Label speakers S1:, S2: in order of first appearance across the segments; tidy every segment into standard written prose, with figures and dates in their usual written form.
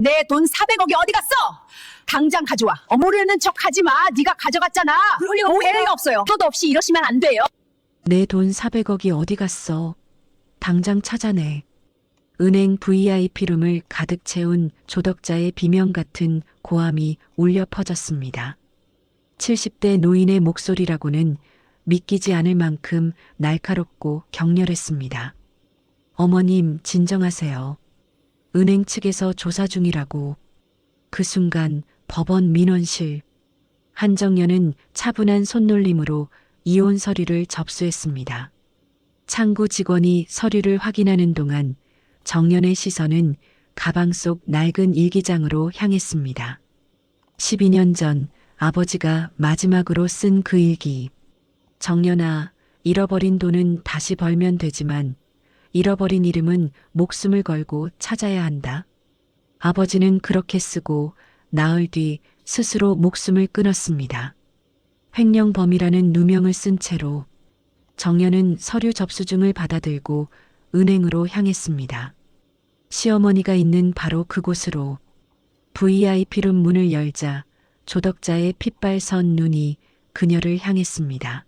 S1: 내 돈 400억이 어디 갔어? 당장 가져와. 모르는 척 하지 마. 네가 가져갔잖아. 그럴 리가 오해가 없어요. 또도 없이 이러시면 안 돼요.
S2: 내 돈 400억이 어디 갔어? 당장 찾아내. 은행 VIP룸을 가득 채운 조덕자의 비명 같은 고함이 울려 퍼졌습니다. 70대 노인의 목소리라고는 믿기지 않을 만큼 날카롭고 격렬했습니다. 어머님, 진정하세요. 은행 측에서 조사 중이라고. 그 순간 법원 민원실. 한정연은 차분한 손놀림으로 이혼 서류를 접수했습니다. 창구 직원이 서류를 확인하는 동안 정연의 시선은 가방 속 낡은 일기장으로 향했습니다. 12년 전 아버지가 마지막으로 쓴 그 일기. 정연아, 잃어버린 돈은 다시 벌면 되지만 잃어버린 이름은 목숨을 걸고 찾아야 한다. 아버지는 그렇게 쓰고 나흘 뒤 스스로 목숨을 끊었습니다. 횡령범이라는 누명을 쓴 채로 정연은 서류 접수증을 받아들고 은행으로 향했습니다. 시어머니가 있는 바로 그곳으로. VIP룸 문을 열자 조덕자의 핏발선 눈이 그녀를 향했습니다.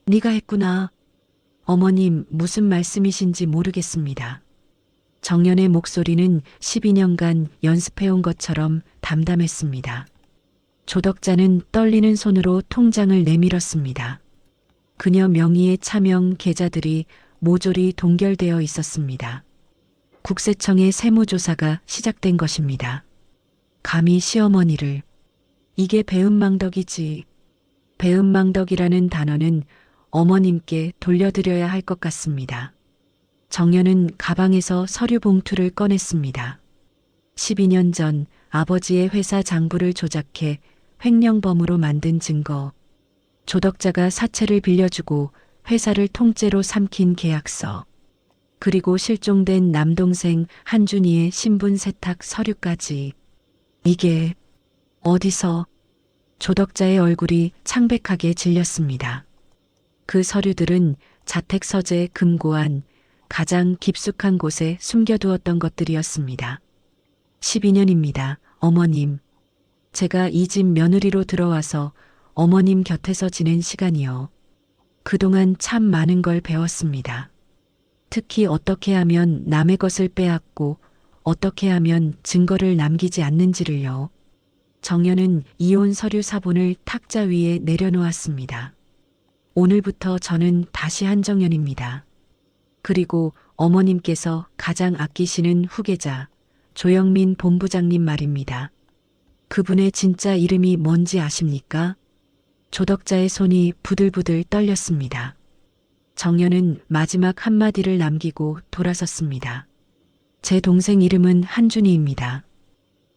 S2: 네가 했구나. 어머님, 무슨 말씀이신지 모르겠습니다. 정연의 목소리는 12년간 연습해온 것처럼 담담했습니다. 조덕자는 떨리는 손으로 통장을 내밀었습니다. 그녀 명의의 차명 계좌들이 모조리 동결되어 있었습니다. 국세청의 세무조사가 시작된 것입니다. 감히 시어머니를. 이게 배은망덕이지. 배은망덕이라는 단어는 어머님께 돌려드려야 할 것 같습니다. 정연은 가방에서 서류 봉투를 꺼냈습니다. 12년 전 아버지의 회사 장부를 조작해 횡령범으로 만든 증거. 조덕자가 사채를 빌려주고 회사를 통째로 삼킨 계약서. 그리고 실종된 남동생 한준이의 신분 세탁 서류까지. 이게 어디서? 조덕자의 얼굴이 창백하게 질렸습니다. 그 서류들은 자택 서재 금고 안 가장 깊숙한 곳에 숨겨두었던 것들이었습니다. 12년입니다, 어머님. 제가 이 집 며느리로 들어와서 어머님 곁에서 지낸 시간이요. 그동안 참 많은 걸 배웠습니다. 특히 어떻게 하면 남의 것을 빼앗고 어떻게 하면 증거를 남기지 않는지를요. 정연은 이혼 서류 사본을 탁자 위에 내려놓았습니다. 오늘부터 저는 다시 한정연입니다. 그리고 어머님께서 가장 아끼시는 후계자 조영민 본부장님 말입니다. 그분의 진짜 이름이 뭔지 아십니까? 조덕자의 손이 부들부들 떨렸습니다. 정연은 마지막 한마디를 남기고 돌아섰습니다. 제 동생 이름은 한준이입니다.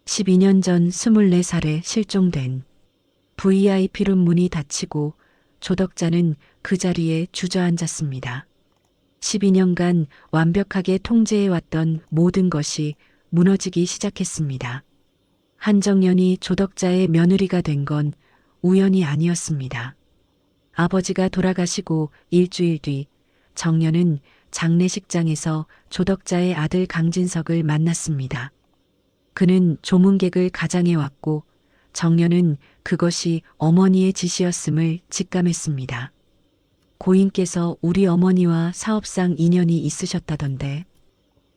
S2: 12년 전 24살에 실종된. VIP룸 문이 닫히고 조덕자는 그 자리에 주저앉았습니다. 12년간 완벽하게 통제해왔던 모든 것이 무너지기 시작했습니다. 한정연이 조덕자의 며느리가 된 건 우연이 아니었습니다. 아버지가 돌아가시고 일주일 뒤 정연은 장례식장에서 조덕자의 아들 강진석을 만났습니다. 그는 조문객을 가장해 왔고 정연은 그것이 어머니의 짓이었음을 직감했습니다. 고인께서 우리 어머니와 사업상 인연이 있으셨다던데.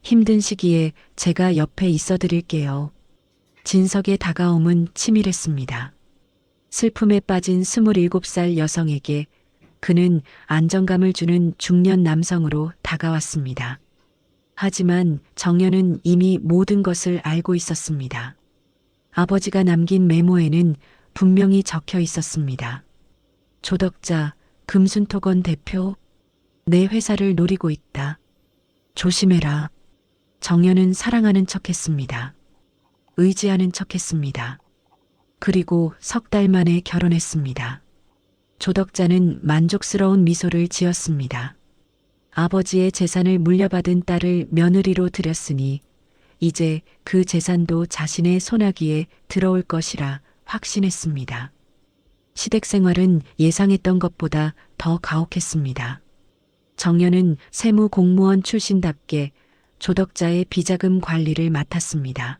S2: 힘든 시기에 제가 옆에 있어 드릴게요. 진석의 다가옴은 치밀했습니다. 슬픔에 빠진 27살 여성에게 그는 안정감을 주는 중년 남성으로 다가왔습니다. 하지만 정연은 이미 모든 것을 알고 있었습니다. 아버지가 남긴 메모에는 분명히 적혀 있었습니다. 조덕자, 금순토건 대표, 내 회사를 노리고 있다. 조심해라. 정연은 사랑하는 척했습니다. 의지하는 척했습니다. 그리고 석 달 만에 결혼했습니다. 조덕자는 만족스러운 미소를 지었습니다. 아버지의 재산을 물려받은 딸을 며느리로 들였으니 이제 그 재산도 자신의 손아귀에 들어올 것이라 확신했습니다. 시댁 생활은 예상했던 것보다 더 가혹했습니다. 정연은 세무 공무원 출신답게 조덕자의 비자금 관리를 맡았습니다.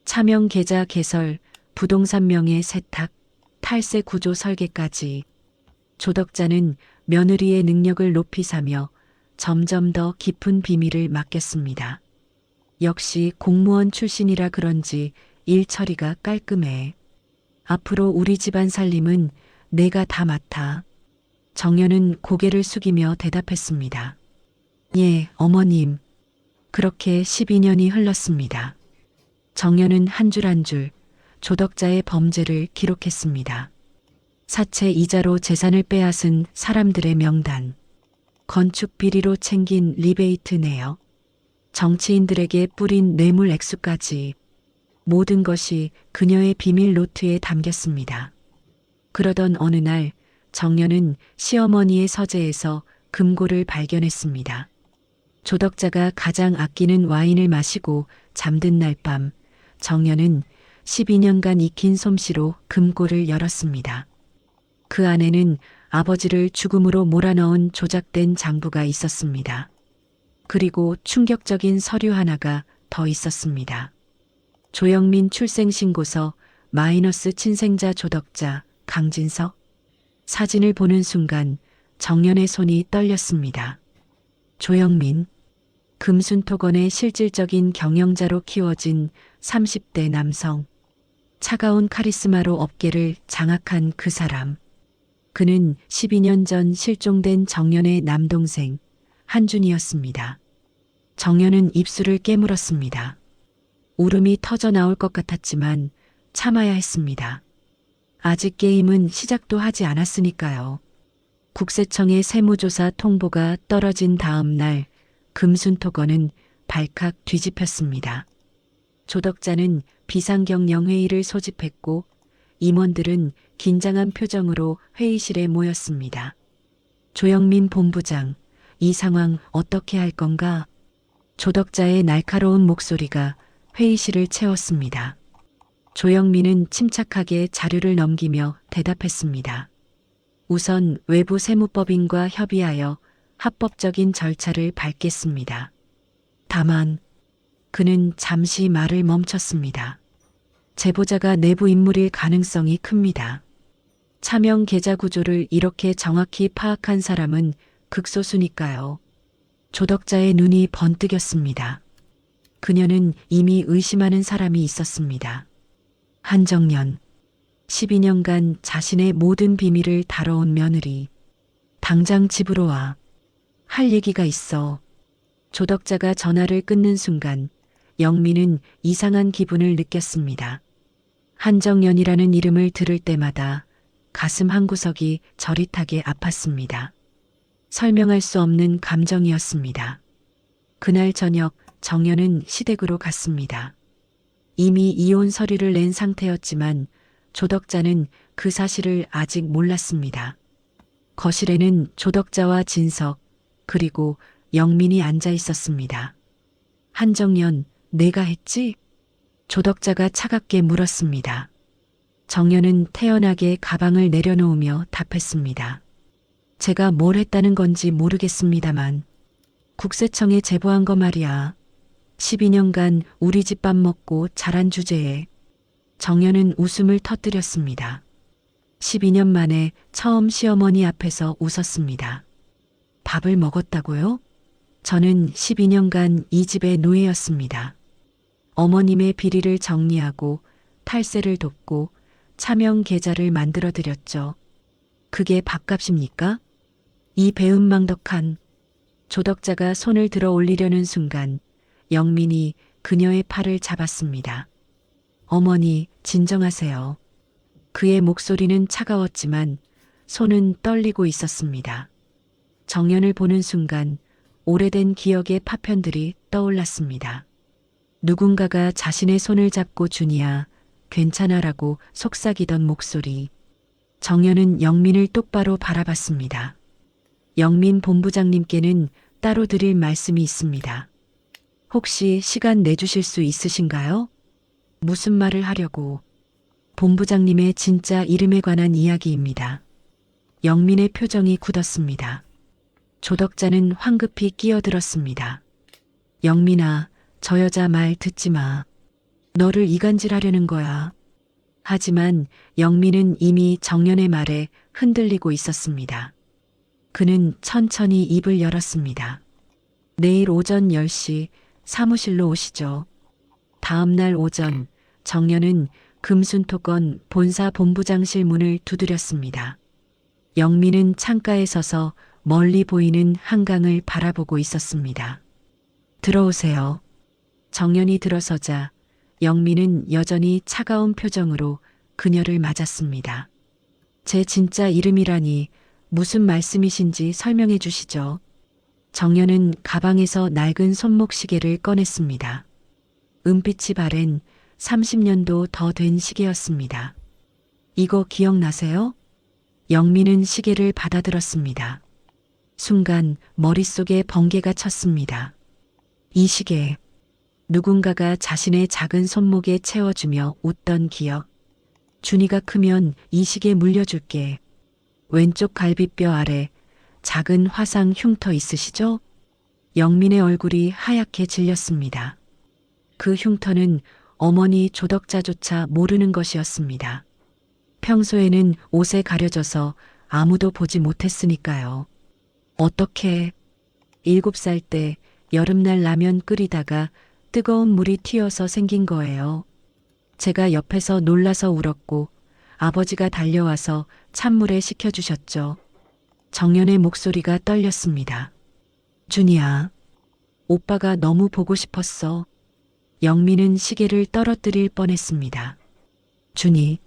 S2: 차명 계좌 개설, 부동산 명의 세탁, 탈세 구조 설계까지 조덕자는 며느리의 능력을 높이 사며 점점 더 깊은 비밀을 맡겼습니다. 역시 공무원 출신이라 그런지 일 처리가 깔끔해. 앞으로 우리 집안 살림은 내가 다 맡아. 정연은 고개를 숙이며 대답했습니다. 예, 어머님. 그렇게 12년이 흘렀습니다. 정연은 한 줄 한 줄 조덕자의 범죄를 기록했습니다. 사채 이자로 재산을 빼앗은 사람들의 명단, 건축 비리로 챙긴 리베이트 내역, 정치인들에게 뿌린 뇌물 액수까지 모든 것이 그녀의 비밀 노트에 담겼습니다. 그러던 어느 날 정연은 시어머니의 서재에서 금고를 발견했습니다. 조덕자가 가장 아끼는 와인을 마시고 잠든 날 밤 정연은 12년간 익힌 솜씨로 금고를 열었습니다. 그 안에는 아버지를 죽음으로 몰아넣은 조작된 장부가 있었습니다. 그리고 충격적인 서류 하나가 더 있었습니다. 조영민 출생신고서 마이너스 친생자 조덕자 강진석. 사진을 보는 순간 정연의 손이 떨렸습니다. 조영민, 금순토건의 실질적인 경영자로 키워진 30대 남성. 차가운 카리스마로 업계를 장악한 그 사람. 그는 12년 전 실종된 정연의 남동생 한준이었습니다. 정연은 입술을 깨물었습니다. 울음이 터져 나올 것 같았지만 참아야 했습니다. 아직 게임은 시작도 하지 않았으니까요. 국세청의 세무조사 통보가 떨어진 다음 날 금순토건은 발칵 뒤집혔습니다. 조덕자는 비상경영회의를 소집했고 임원들은 긴장한 표정으로 회의실에 모였습니다. 조영민 본부장, 이 상황 어떻게 할 건가? 조덕자의 날카로운 목소리가 회의실을 채웠습니다. 조영민은 침착하게 자료를 넘기며 대답했습니다. 우선 외부 세무법인과 협의하여 합법적인 절차를 밟겠습니다. 다만 그는 잠시 말을 멈췄습니다. 제보자가 내부 인물일 가능성이 큽니다. 차명 계좌 구조를 이렇게 정확히 파악한 사람은 극소수니까요. 조덕자의 눈이 번뜩였습니다. 그녀는 이미 의심하는 사람이 있었습니다. 한정연. 12년간 자신의 모든 비밀을 다뤄온 며느리. 당장 집으로 와. 할 얘기가 있어. 조덕자가 전화를 끊는 순간 영민은 이상한 기분을 느꼈습니다. 한정연이라는 이름을 들을 때마다 가슴 한구석이 저릿하게 아팠습니다. 설명할 수 없는 감정이었습니다. 그날 저녁 정연은 시댁으로 갔습니다. 이미 이혼 서류를 낸 상태였지만 조덕자는 그 사실을 아직 몰랐습니다. 거실에는 조덕자와 진석 그리고 영민이 앉아 있었습니다. 한정연, 내가 했지? 조덕자가 차갑게 물었습니다. 정연은 태연하게 가방을 내려놓으며 답했습니다. 제가 뭘 했다는 건지 모르겠습니다만 국세청에 제보한 거 말이야. 12년간 우리 집 밥 먹고 자란 주제에. 정연은 웃음을 터뜨렸습니다. 12년 만에 처음 시어머니 앞에서 웃었습니다. 밥을 먹었다고요? 저는 12년간 이 집의 노예였습니다. 어머님의 비리를 정리하고 탈세를 돕고 차명 계좌를 만들어 드렸죠. 그게 밥값입니까? 이 배은망덕한. 조덕자가 손을 들어 올리려는 순간 영민이 그녀의 팔을 잡았습니다. 어머니, 진정하세요. 그의 목소리는 차가웠지만 손은 떨리고 있었습니다. 정연을 보는 순간 오래된 기억의 파편들이 떠올랐습니다. 누군가가 자신의 손을 잡고 주니야 괜찮아라고 속삭이던 목소리. 정연은 영민을 똑바로 바라봤습니다. 영민 본부장님께는 따로 드릴 말씀이 있습니다. 혹시 시간 내주실 수 있으신가요? 무슨 말을 하려고? 본부장님의 진짜 이름에 관한 이야기입니다. 영민의 표정이 굳었습니다. 조덕자는 황급히 끼어들었습니다. 영민아, 저 여자 말 듣지 마. 너를 이간질하려는 거야. 하지만 영민은 이미 정연의 말에 흔들리고 있었습니다. 그는 천천히 입을 열었습니다. 내일 오전 10시 사무실로 오시죠. 다음 날 오전 정연은 금순토건 본사 본부장실 문을 두드렸습니다. 영민은 창가에 서서 멀리 보이는 한강을 바라보고 있었습니다. 들어오세요. 정연이 들어서자 영민은 여전히 차가운 표정으로 그녀를 맞았습니다. 제 진짜 이름이라니 무슨 말씀이신지 설명해 주시죠. 정연은 가방에서 낡은 손목 시계를 꺼냈습니다. 은빛이 바랜 30년도 더 된 시계였습니다. 이거 기억나세요? 영민은 시계를 받아들었습니다. 순간 머릿속에 번개가 쳤습니다. 이 시계, 누군가가 자신의 작은 손목에 채워주며 웃던 기억. 준이가 크면 이 시계 물려줄게. 왼쪽 갈비뼈 아래 작은 화상 흉터 있으시죠? 영민의 얼굴이 하얗게 질렸습니다. 그 흉터는 어머니 조덕자조차 모르는 것이었습니다. 평소에는 옷에 가려져서 아무도 보지 못했으니까요. 어떻게 7살 때 여름날 라면 끓이다가 뜨거운 물이 튀어서 생긴 거예요. 제가 옆에서 놀라서 울었고 아버지가 달려와서 찬물에 식혀주셨죠. 정연의 목소리가 떨렸습니다. 준이야, 오빠가 너무 보고 싶었어. 영민은 시계를 떨어뜨릴 뻔했습니다. 준이,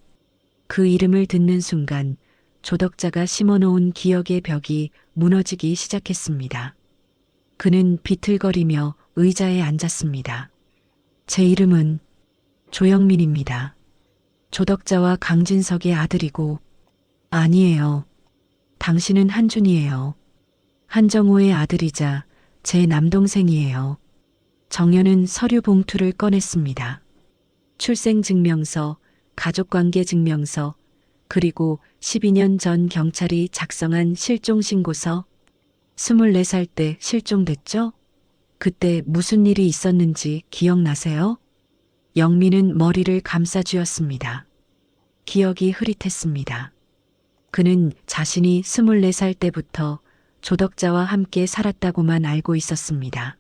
S2: 그 이름을 듣는 순간 조덕자가 심어놓은 기억의 벽이 무너지기 시작했습니다. 그는 비틀거리며 의자에 앉았습니다. 제 이름은 조영민입니다. 조덕자와 강진석의 아들이고, 아니에요. 당신은 한준이에요. 한정호의 아들이자 제 남동생이에요. 정연은 서류 봉투를 꺼냈습니다. 출생증명서, 가족관계증명서, 그리고 12년 전 경찰이 작성한 실종신고서. 24살 때 실종됐죠? 그때 무슨 일이 있었는지 기억나세요? 영민은 머리를 감싸쥐었습니다. 기억이 흐릿했습니다. 그는 자신이 24살 때부터 조덕자와 함께 살았다고만 알고 있었습니다.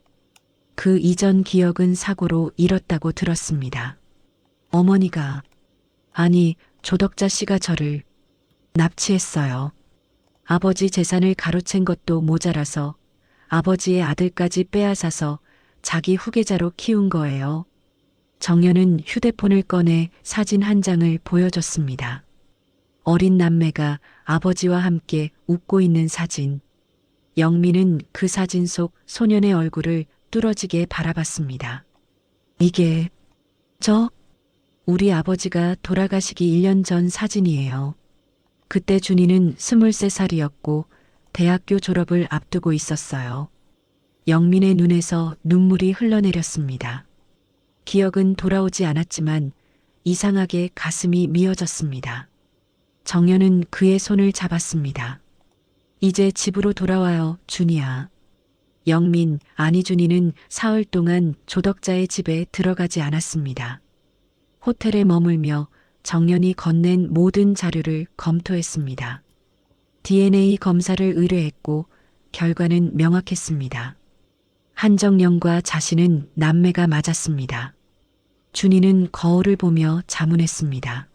S2: 그 이전 기억은 사고로 잃었다고 들었습니다. 어머니가, 아니, 조덕자 씨가 저를 납치했어요. 아버지 재산을 가로챈 것도 모자라서 아버지의 아들까지 빼앗아서 자기 후계자로 키운 거예요. 정연은 휴대폰을 꺼내 사진 한 장을 보여줬습니다. 어린 남매가 아버지와 함께 웃고 있는 사진. 영민은 그 사진 속 소년의 얼굴을 뚫어지게 바라봤습니다. 이게 우리 아버지가 돌아가시기 1년 전 사진이에요. 그때 준이는 23살이었고 대학교 졸업을 앞두고 있었어요. 영민의 눈에서 눈물이 흘러내렸습니다. 기억은 돌아오지 않았지만 이상하게 가슴이 미어졌습니다. 정연은 그의 손을 잡았습니다. 이제 집으로 돌아와요, 준이야. 영민, 아니 준이는 사흘 동안 조덕자의 집에 들어가지 않았습니다. 호텔에 머물며 정연이 건넨 모든 자료를 검토했습니다. DNA 검사를 의뢰했고 결과는 명확했습니다. 한정영과 자신은 남매가 맞았습니다. 준이는 거울을 보며 자문했습니다.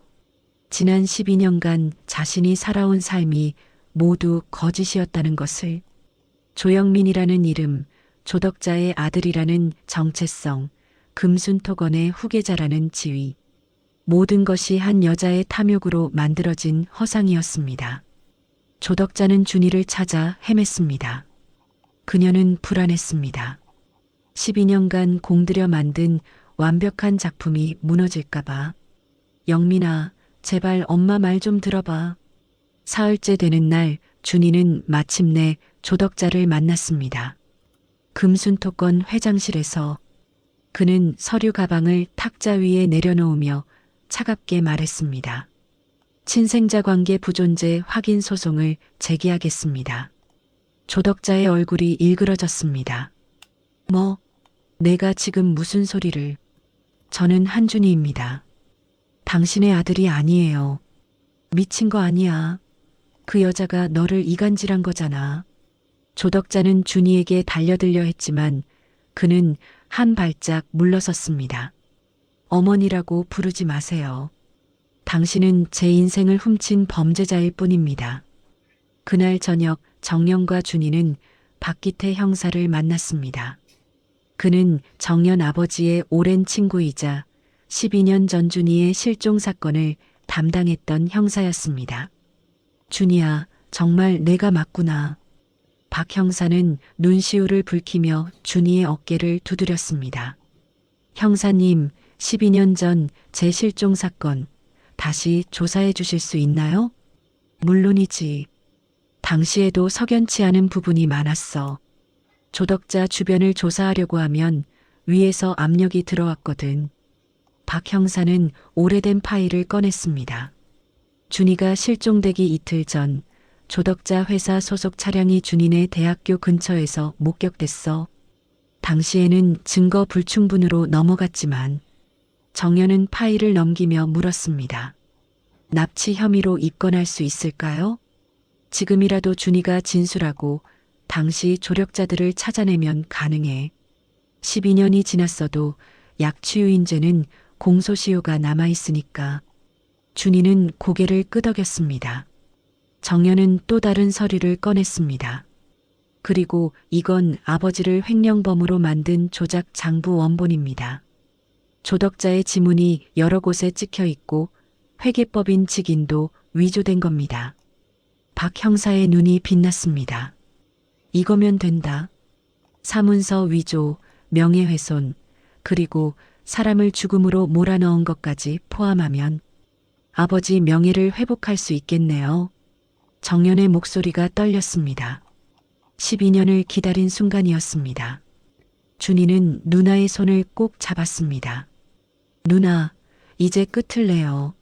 S2: 지난 12년간 자신이 살아온 삶이 모두 거짓이었다는 것을, 조영민이라는 이름, 조덕자의 아들이라는 정체성, 금순토건의 후계자라는 지위, 모든 것이 한 여자의 탐욕으로 만들어진 허상이었습니다. 조덕자는 준이를 찾아 헤맸습니다. 그녀는 불안했습니다. 12년간 공들여 만든 완벽한 작품이 무너질까봐. 영민아, 제발 엄마 말 좀 들어봐. 사흘째 되는 날 준이는 마침내 조덕자를 만났습니다. 금순토건 회장실에서 그는 서류 가방을 탁자 위에 내려놓으며 차갑게 말했습니다. 친생자 관계 부존재 확인 소송을 제기하겠습니다. 조덕자의 얼굴이 일그러졌습니다. 내가 지금 무슨 소리를. 저는 한준이입니다. 당신의 아들이 아니에요. 미친 거 아니야. 그 여자가 너를 이간질한 거잖아. 조덕자는 준이에게 달려들려 했지만 그는 한 발짝 물러섰습니다. 어머니라고 부르지 마세요. 당신은 제 인생을 훔친 범죄자일 뿐입니다. 그날 저녁 정연과 준이는 박기태 형사를 만났습니다. 그는 정연 아버지의 오랜 친구이자 12년 전 준이의 실종 사건을 담당했던 형사였습니다. 준이야, 정말 내가 맞구나. 박 형사는 눈시울을 붉히며 준이의 어깨를 두드렸습니다. 형사님, 12년 전 제 실종 사건 다시 조사해 주실 수 있나요? 물론이지. 당시에도 석연치 않은 부분이 많았어. 조덕자 주변을 조사하려고 하면 위에서 압력이 들어왔거든. 박 형사는 오래된 파일을 꺼냈습니다. 준이가 실종되기 이틀 전 조덕자 회사 소속 차량이 준이네 대학교 근처에서 목격됐어. 당시에는 증거 불충분으로 넘어갔지만 정연은 파일을 넘기며 물었습니다. 납치 혐의로 입건할 수 있을까요? 지금이라도 준이가 진술하고 당시 조력자들을 찾아내면 가능해. 12년이 지났어도 약취유인죄는 공소시효가 남아있으니까. 준이는 고개를 끄덕였습니다. 정연은 또 다른 서류를 꺼냈습니다. 그리고 이건 아버지를 횡령범으로 만든 조작 장부 원본입니다. 조덕자의 지문이 여러 곳에 찍혀 있고 회계법인 직인도 위조된 겁니다. 박 형사의 눈이 빛났습니다. 이거면 된다. 사문서 위조, 명예훼손, 그리고 사람을 죽음으로 몰아넣은 것까지 포함하면 아버지 명예를 회복할 수 있겠네요. 정연의 목소리가 떨렸습니다. 12년을 기다린 순간이었습니다. 준이는 누나의 손을 꼭 잡았습니다. 누나, 이제 끝을 내요.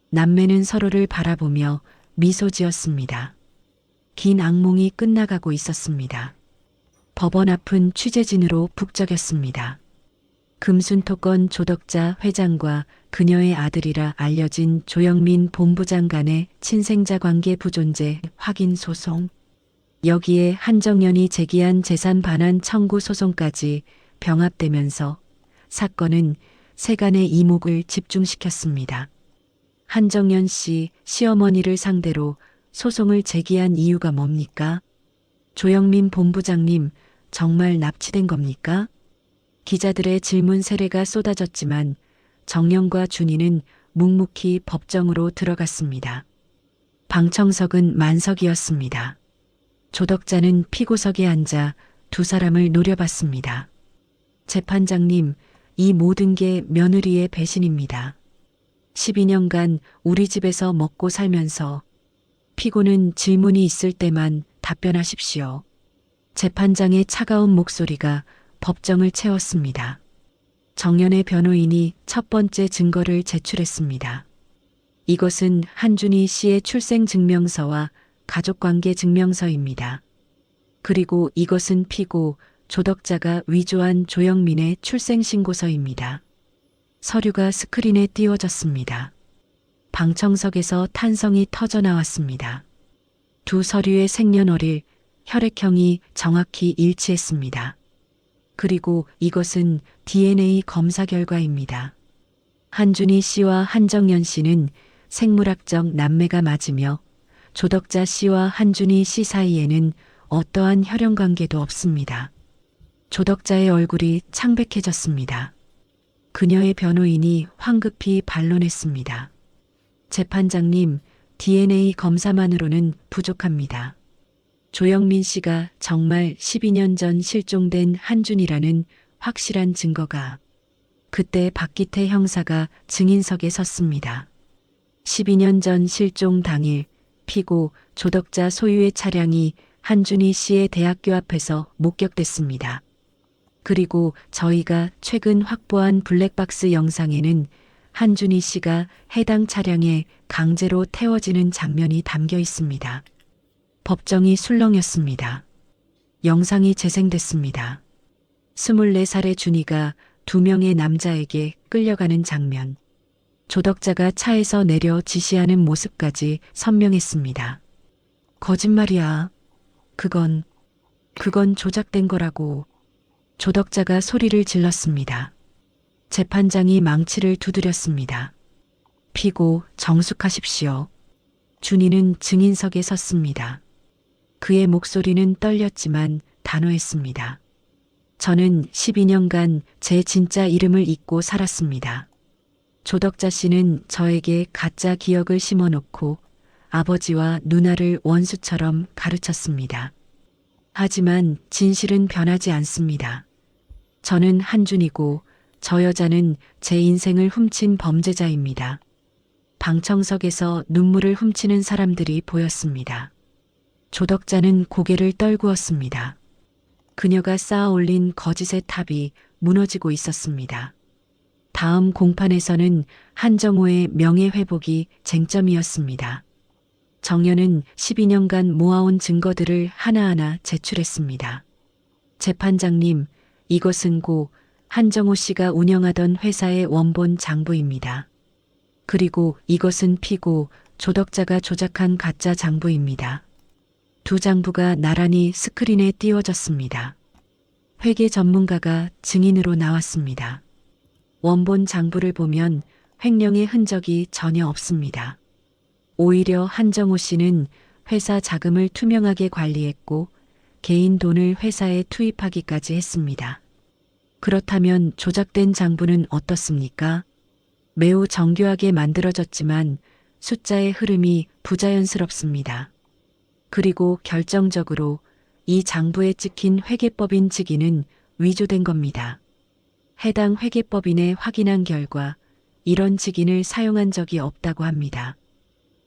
S2: 남매는 서로를 바라보며 미소 지었습니다. 긴 악몽이 끝나가고 있었습니다. 법원 앞은 취재진으로 북적였습니다. 금순토건 조덕자 회장과 그녀의 아들이라 알려진 조영민 본부장 간의 친생자 관계 부존재 확인 소송. 여기에 한정연이 제기한 재산 반환 청구 소송까지 병합되면서 사건은 세간의 이목을 집중시켰습니다. 한정연 씨 시어머니를 상대로 소송을 제기한 이유가 뭡니까? 조영민 본부장님, 정말 납치된 겁니까? 기자들의 질문 세례가 쏟아졌지만 정연과 준이는 묵묵히 법정으로 들어갔습니다. 방청석은 만석이었습니다. 조덕자는 피고석에 앉아 두 사람을 노려봤습니다. 재판장님, 이 모든 게 며느리의 배신입니다. 12년간 우리 집에서 먹고 살면서 피고는 질문이 있을 때만 답변하십시오. 재판장의 차가운 목소리가 법정을 채웠습니다. 정연의 변호인이 첫 번째 증거를 제출했습니다. 이것은 한준희 씨의 출생증명서와 가족관계 증명서입니다. 그리고 이것은 피고 조덕자가 위조한 조영민의 출생신고서입니다. 서류가 스크린에 띄워졌습니다. 방청석에서 탄성이 터져 나왔습니다. 두 서류의 생년월일, 혈액형이 정확히 일치했습니다. 그리고 이것은 DNA 검사 결과입니다. 한준희 씨와 한정연 씨는 생물학적 남매가 맞으며 조덕자 씨와 한준희 씨 사이에는 어떠한 혈연 관계도 없습니다. 조덕자의 얼굴이 창백해졌습니다. 그녀의 변호인이 황급히 반론했습니다. 재판장님, DNA 검사만으로는 부족합니다. 조영민 씨가 정말 12년 전 실종된 한준이라는 확실한 증거가 그때 박기태 형사가 증인석에 섰습니다. 12년 전 실종 당일 피고 조덕자 소유의 차량이 한준희 씨의 대학교 앞에서 목격됐습니다. 그리고 저희가 최근 확보한 블랙박스 영상에는 한준희 씨가 해당 차량에 강제로 태워지는 장면이 담겨 있습니다. 법정이 술렁였습니다. 영상이 재생됐습니다. 24살의 준이가 2명의 남자에게 끌려가는 장면. 조덕자가 차에서 내려 지시하는 모습까지 선명했습니다. 거짓말이야. 그건 조작된 거라고. 조덕자가 소리를 질렀습니다. 재판장이 망치를 두드렸습니다. 피고 정숙하십시오. 준이는 증인석에 섰습니다. 그의 목소리는 떨렸지만 단호했습니다. 저는 12년간 제 진짜 이름을 잊고 살았습니다. 조덕자 씨는 저에게 가짜 기억을 심어놓고 아버지와 누나를 원수처럼 가르쳤습니다. 하지만 진실은 변하지 않습니다. 저는 한준이고 저 여자는 제 인생을 훔친 범죄자입니다. 방청석에서 눈물을 훔치는 사람들이 보였습니다. 조덕자는 고개를 떨구었습니다. 그녀가 쌓아 올린 거짓의 탑이 무너지고 있었습니다. 다음 공판에서는 한정호의 명예회복이 쟁점이었습니다. 정연은 12년간 모아온 증거들을 하나하나 제출했습니다. 재판장님, 이것은 고 한정호 씨가 운영하던 회사의 원본 장부입니다. 그리고 이것은 피고 조덕자가 조작한 가짜 장부입니다. 두 장부가 나란히 스크린에 띄워졌습니다. 회계 전문가가 증인으로 나왔습니다. 원본 장부를 보면 횡령의 흔적이 전혀 없습니다. 오히려 한정호 씨는 회사 자금을 투명하게 관리했고 개인 돈을 회사에 투입하기까지 했습니다. 그렇다면 조작된 장부는 어떻습니까? 매우 정교하게 만들어졌지만 숫자의 흐름이 부자연스럽습니다. 그리고 결정적으로 이 장부에 찍힌 회계법인 직위는 위조된 겁니다. 해당 회계법인에 확인한 결과 이런 직인을 사용한 적이 없다고 합니다.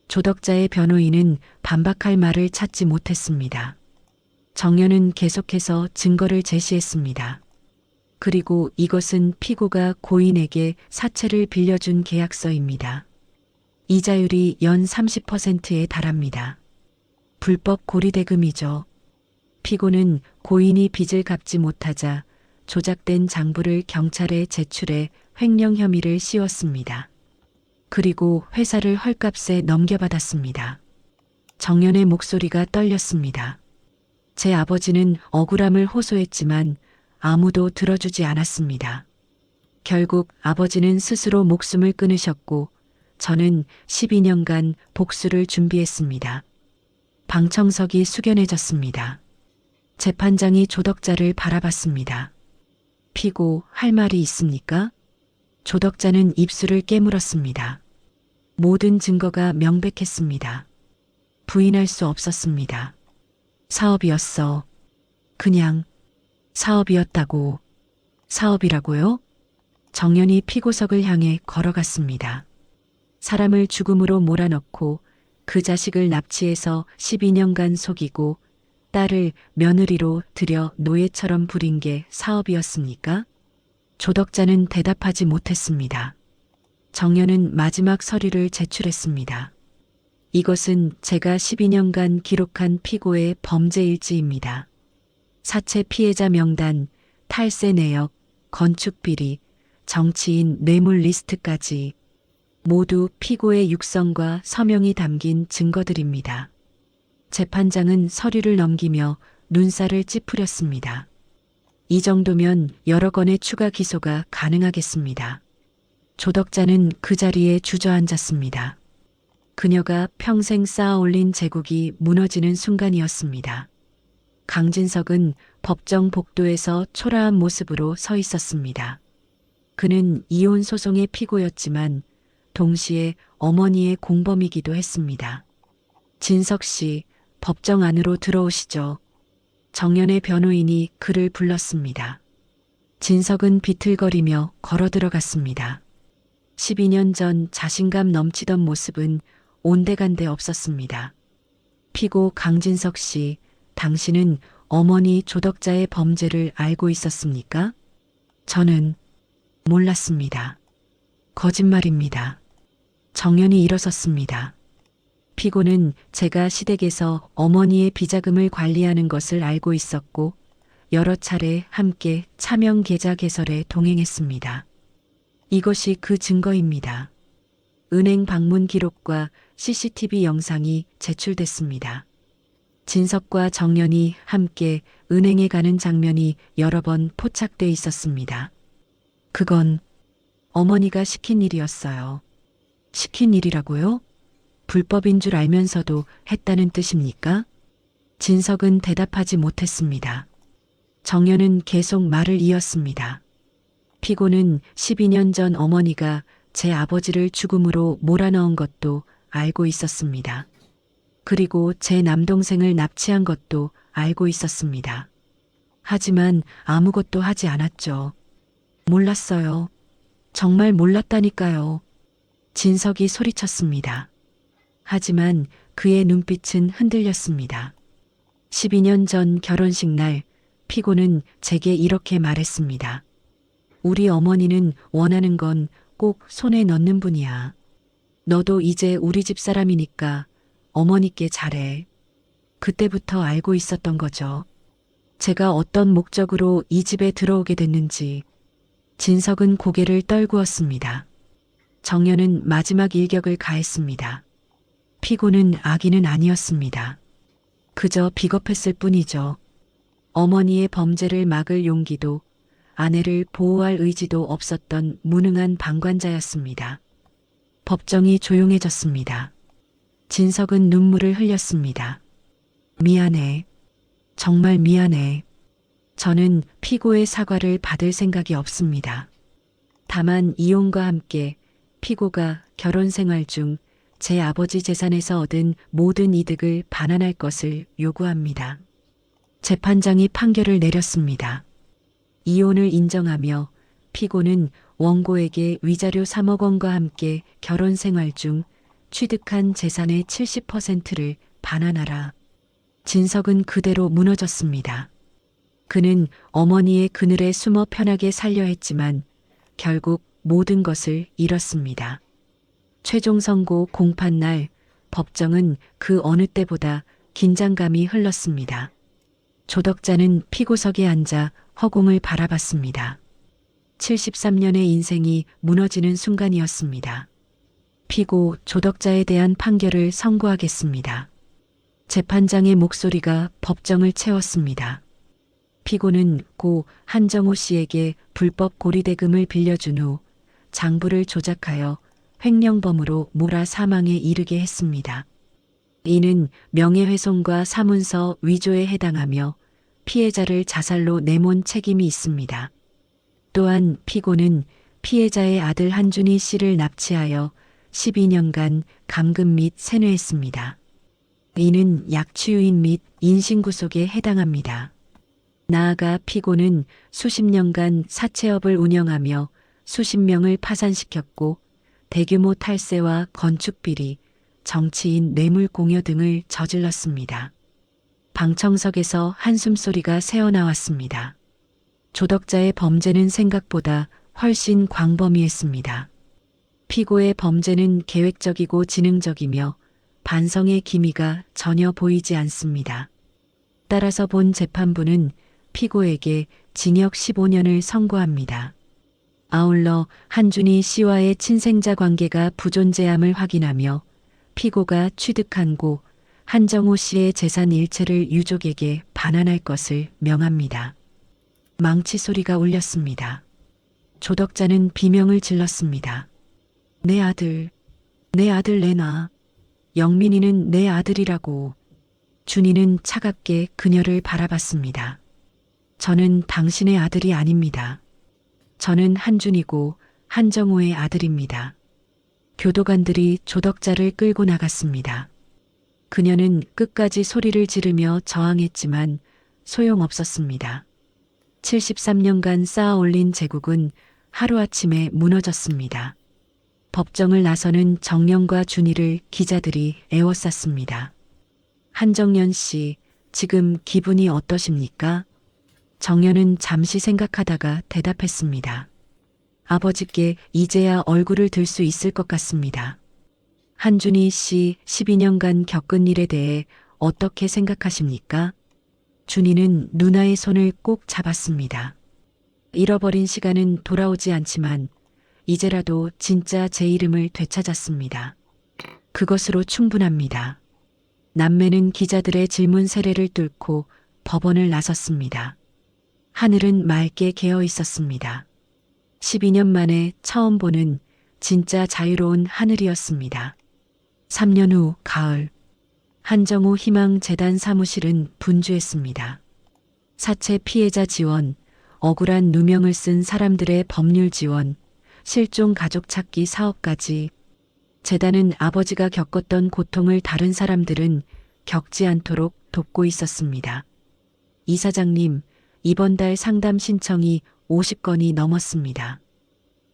S2: 조덕자의 변호인은 반박할 말을 찾지 못했습니다. 정연은 계속해서 증거를 제시했습니다. 그리고 이것은 피고가 고인에게 사채를 빌려준 계약서입니다. 이자율이 연 30%에 달합니다. 불법 고리대금이죠. 피고는 고인이 빚을 갚지 못하자 조작된 장부를 경찰에 제출해 횡령 혐의를 씌웠습니다. 그리고 회사를 헐값에 넘겨받았습니다. 정연의 목소리가 떨렸습니다. 제 아버지는 억울함을 호소했지만 아무도 들어주지 않았습니다. 결국 아버지는 스스로 목숨을 끊으셨고 저는 12년간 복수를 준비했습니다. 방청석이 숙연해졌습니다. 재판장이 조덕자를 바라봤습니다. 피고 할 말이 있습니까? 조덕자는 입술을 깨물었습니다. 모든 증거가 명백했습니다. 부인할 수 없었습니다. 사업이었어. 그냥 사업이었다고. 사업이라고요? 정연이 피고석을 향해 걸어갔습니다. 사람을 죽음으로 몰아넣고 그 자식을 납치해서 12년간 속이고 딸을 며느리로 들여 노예처럼 부린 게 사업이었습니까? 조덕자는 대답하지 못했습니다. 정연은 마지막 서류를 제출했습니다. 이것은 제가 12년간 기록한 피고의 범죄 일지입니다. 사채 피해자 명단, 탈세 내역, 건축 비리, 정치인 뇌물 리스트까지 모두 피고의 육성과 서명이 담긴 증거들입니다. 재판장은 서류를 넘기며 눈살을 찌푸렸습니다. 이 정도면 여러 건의 추가 기소가 가능하겠습니다. 조덕자는 그 자리에 주저앉았습니다. 그녀가 평생 쌓아올린 제국이 무너지는 순간이었습니다. 강진석은 법정 복도에서 초라한 모습으로 서 있었습니다. 그는 이혼 소송의 피고였지만 동시에 어머니의 공범이기도 했습니다. 진석 씨, 법정 안으로 들어오시죠. 정연의 변호인이 그를 불렀습니다. 진석은 비틀거리며 걸어 들어갔습니다. 12년 전 자신감 넘치던 모습은 온데간데 없었습니다. 피고 강진석 씨, 당신은 어머니 조덕자의 범죄를 알고 있었습니까? 저는 몰랐습니다. 거짓말입니다. 정연이 일어섰습니다. 피고는 제가 시댁에서 어머니의 비자금을 관리하는 것을 알고 있었고 여러 차례 함께 차명 계좌 개설에 동행했습니다. 이것이 그 증거입니다. 은행 방문 기록과 CCTV 영상이 제출됐습니다. 진석과 정연이 함께 은행에 가는 장면이 여러 번 포착돼 있었습니다. 그건 어머니가 시킨 일이었어요. 시킨 일이라고요? 불법인 줄 알면서도 했다는 뜻입니까? 진석은 대답하지 못했습니다. 정연은 계속 말을 이었습니다. 피고는 12년 전 어머니가 제 아버지를 죽음으로 몰아넣은 것도 알고 있었습니다. 그리고 제 남동생을 납치한 것도 알고 있었습니다. 하지만 아무것도 하지 않았죠. 몰랐어요. 정말 몰랐다니까요. 진석이 소리쳤습니다. 하지만 그의 눈빛은 흔들렸습니다. 12년 전 결혼식 날 피고는 제게 이렇게 말했습니다. 우리 어머니는 원하는 건 꼭 손에 넣는 분이야. 너도 이제 우리 집 사람이니까 어머니께 잘해. 그때부터 알고 있었던 거죠. 제가 어떤 목적으로 이 집에 들어오게 됐는지. 진석은 고개를 떨구었습니다. 정연은 마지막 일격을 가했습니다. 피고는 악인은 아니었습니다. 그저 비겁했을 뿐이죠. 어머니의 범죄를 막을 용기도 아내를 보호할 의지도 없었던 무능한 방관자였습니다. 법정이 조용해졌습니다. 진석은 눈물을 흘렸습니다. 미안해. 정말 미안해. 저는 피고의 사과를 받을 생각이 없습니다. 다만 이혼과 함께 피고가 결혼 생활 중 제 아버지 재산에서 얻은 모든 이득을 반환할 것을 요구합니다. 재판장이 판결을 내렸습니다. 이혼을 인정하며 피고는 원고에게 위자료 3억 원과 함께 결혼 생활 중 취득한 재산의 70%를 반환하라. 진석은 그대로 무너졌습니다. 그는 어머니의 그늘에 숨어 편하게 살려 했지만 결국 모든 것을 잃었습니다. 최종 선고 공판날 법정은 그 어느 때보다 긴장감이 흘렀습니다. 조덕자는 피고석에 앉아 허공을 바라봤습니다. 73년의 인생이 무너지는 순간이었습니다. 피고 조덕자에 대한 판결을 선고하겠습니다. 재판장의 목소리가 법정을 채웠습니다. 피고는 고 한정호 씨에게 불법 고리대금을 빌려준 후 장부를 조작하여 횡령범으로 몰아 사망에 이르게 했습니다. 이는 명예훼손과 사문서 위조에 해당하며 피해자를 자살로 내몬 책임이 있습니다. 또한 피고는 피해자의 아들 한준희 씨를 납치하여 12년간 감금 및 세뇌했습니다. 이는 약취유인 및 인신구속에 해당합니다. 나아가 피고는 수십 년간 사채업을 운영하며 수십 명을 파산시켰고 대규모 탈세와 건축비리, 정치인 뇌물 공여 등을 저질렀습니다. 방청석에서 한숨소리가 새어나왔습니다. 조덕자의 범죄는 생각보다 훨씬 광범위했습니다. 피고의 범죄는 계획적이고 지능적이며 반성의 기미가 전혀 보이지 않습니다. 따라서 본 재판부는 피고에게 징역 15년을 선고합니다. 아울러 한준희 씨와의 친생자 관계가 부존재함을 확인하며 피고가 취득한 고 한정호 씨의 재산 일체를 유족에게 반환할 것을 명합니다. 망치 소리가 울렸습니다. 조덕자는 비명을 질렀습니다. 내 아들 내놔. 영민이는 내 아들이라고. 준이는 차갑게 그녀를 바라봤습니다. 저는 당신의 아들이 아닙니다. 저는 한준이고 한정호의 아들입니다. 교도관들이 조덕자를 끌고 나갔습니다. 그녀는 끝까지 소리를 지르며 저항했지만 소용없었습니다. 73년간 쌓아 올린 제국은 하루아침에 무너졌습니다. 법정을 나서는 정연과 준이를 기자들이 에워쌌습니다. 한정연 씨, 지금 기분이 어떠십니까? 정연은 잠시 생각하다가 대답했습니다. 아버지께 이제야 얼굴을 들 수 있을 것 같습니다. 한준희 씨 12년간 겪은 일에 대해 어떻게 생각하십니까? 준이는 누나의 손을 꼭 잡았습니다. 잃어버린 시간은 돌아오지 않지만 이제라도 진짜 제 이름을 되찾았습니다. 그것으로 충분합니다. 남매는 기자들의 질문 세례를 뚫고 법원을 나섰습니다. 하늘은 맑게 개어 있었습니다. 12년 만에 처음 보는 진짜 자유로운 하늘이었습니다. 3년 후 가을, 한정우 희망재단 사무실은 분주했습니다. 사체 피해자 지원, 억울한 누명을 쓴 사람들의 법률 지원, 실종 가족 찾기 사업까지 재단은 아버지가 겪었던 고통을 다른 사람들은 겪지 않도록 돕고 있었습니다. 이사장님, 이번 달 상담 신청이 50건이 넘었습니다.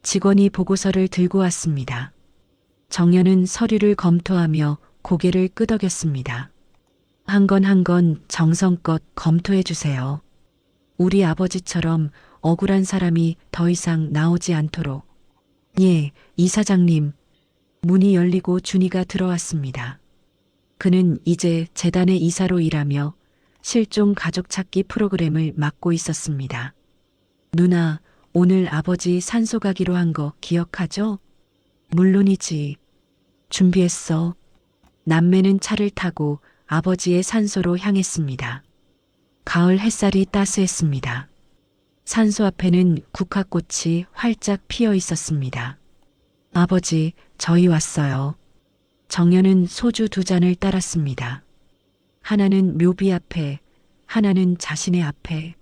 S2: 직원이 보고서를 들고 왔습니다. 정연은 서류를 검토하며 고개를 끄덕였습니다. 한 건 한 건 정성껏 검토해 주세요. 우리 아버지처럼 억울한 사람이 더 이상 나오지 않도록. 예, 이사장님. 문이 열리고 준이가 들어왔습니다. 그는 이제 재단의 이사로 일하며 실종 가족 찾기 프로그램을 맡고 있었습니다. 누나, 오늘 아버지 산소 가기로 한 거 기억하죠? 물론이지. 준비했어. 남매는 차를 타고 아버지의 산소로 향했습니다. 가을 햇살이 따스했습니다. 산소 앞에는 국화꽃이 활짝 피어 있었습니다. 아버지, 저희 왔어요. 정연은 소주 2잔을 따랐습니다. 하나는 묘비 앞에, 하나는 자신의 앞에.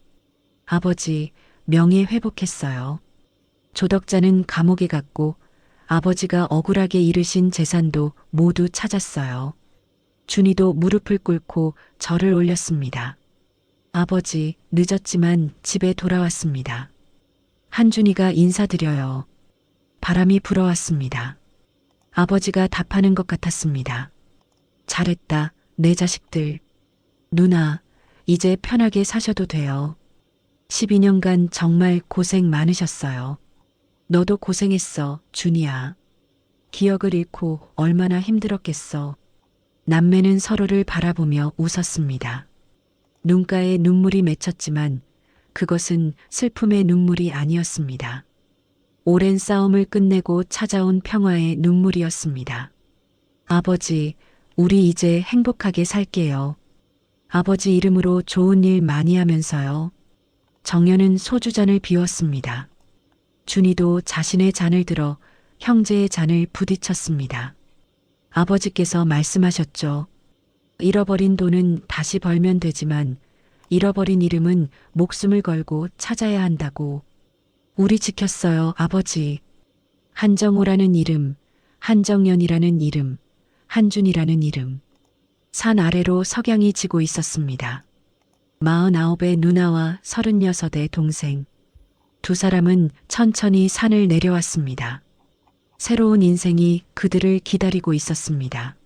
S2: 아버지, 명예 회복했어요. 조덕자는 감옥에 갔고 아버지가 억울하게 잃으신 재산도 모두 찾았어요. 준이도 무릎을 꿇고 절을 올렸습니다. 아버지, 늦었지만 집에 돌아왔습니다. 한준이가 인사드려요. 바람이 불어왔습니다. 아버지가 답하는 것 같았습니다. 잘했다, 내 자식들. 누나, 이제 편하게 사셔도 돼요. 12년간 정말 고생 많으셨어요. 너도 고생했어, 준이야. 기억을 잃고 얼마나 힘들었겠어. 남매는 서로를 바라보며 웃었습니다. 눈가에 눈물이 맺혔지만 그것은 슬픔의 눈물이 아니었습니다. 오랜 싸움을 끝내고 찾아온 평화의 눈물이었습니다. 아버지, 우리 이제 행복하게 살게요. 아버지 이름으로 좋은 일 많이 하면서요. 정연은 소주잔을 비웠습니다. 준이도 자신의 잔을 들어 형제의 잔을 부딪혔습니다. 아버지께서 말씀하셨죠. 잃어버린 돈은 다시 벌면 되지만 잃어버린 이름은 목숨을 걸고 찾아야 한다고. 우리 지켰어요, 아버지. 한정호라는 이름, 한정연이라는 이름, 한준이라는 이름. 산 아래로 석양이 지고 있었습니다. 49의 누나와 36의 동생. 두 사람은 천천히 산을 내려왔습니다. 새로운 인생이 그들을 기다리고 있었습니다.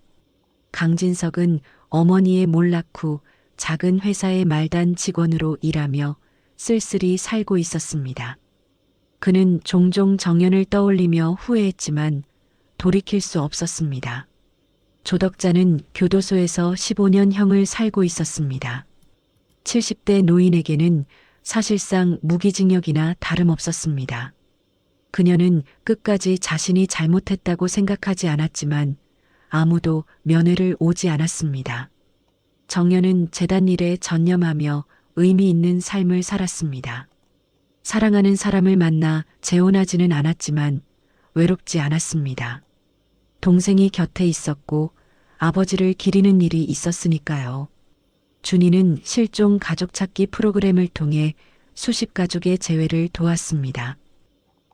S2: 강진석은 어머니의 몰락 후 작은 회사의 말단 직원으로 일하며 쓸쓸히 살고 있었습니다. 그는 종종 정연을 떠올리며 후회했지만 돌이킬 수 없었습니다. 조덕자는 교도소에서 15년형을 살고 있었습니다. 70대 노인에게는 사실상 무기징역이나 다름없었습니다. 그녀는 끝까지 자신이 잘못했다고 생각하지 않았지만 아무도 면회를 오지 않았습니다. 정연은 재단 일에 전념하며 의미 있는 삶을 살았습니다. 사랑하는 사람을 만나 재혼하지는 않았지만 외롭지 않았습니다. 동생이 곁에 있었고 아버지를 기리는 일이 있었으니까요. 준이는 실종 가족 찾기 프로그램을 통해 수십 가족의 재회를 도왔습니다.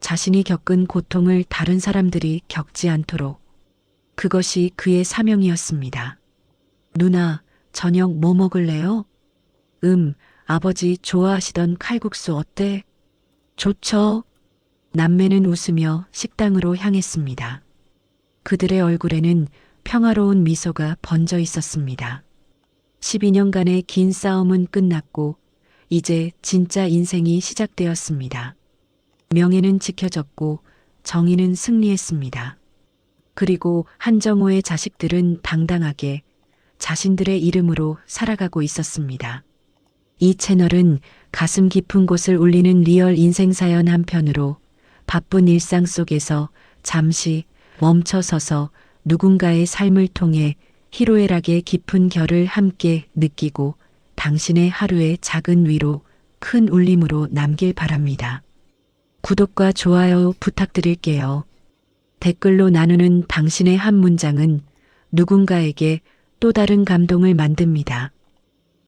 S2: 자신이 겪은 고통을 다른 사람들이 겪지 않도록. 그것이 그의 사명이었습니다. 누나, 저녁 뭐 먹을래요? 아버지 좋아하시던 칼국수 어때? 좋죠. 남매는 웃으며 식당으로 향했습니다. 그들의 얼굴에는 평화로운 미소가 번져 있었습니다. 12년간의 긴 싸움은 끝났고 이제 진짜 인생이 시작되었습니다. 명예는 지켜졌고 정의는 승리했습니다. 그리고 한정호의 자식들은 당당하게 자신들의 이름으로 살아가고 있었습니다. 이 채널은 가슴 깊은 곳을 울리는 리얼 인생 사연 한편으로 바쁜 일상 속에서 잠시 멈춰서서 누군가의 삶을 통해 희로애락의 깊은 결을 함께 느끼고 당신의 하루의 작은 위로, 큰 울림으로 남길 바랍니다. 구독과 좋아요 부탁드릴게요. 댓글로 나누는 당신의 한 문장은 누군가에게 또 다른 감동을 만듭니다.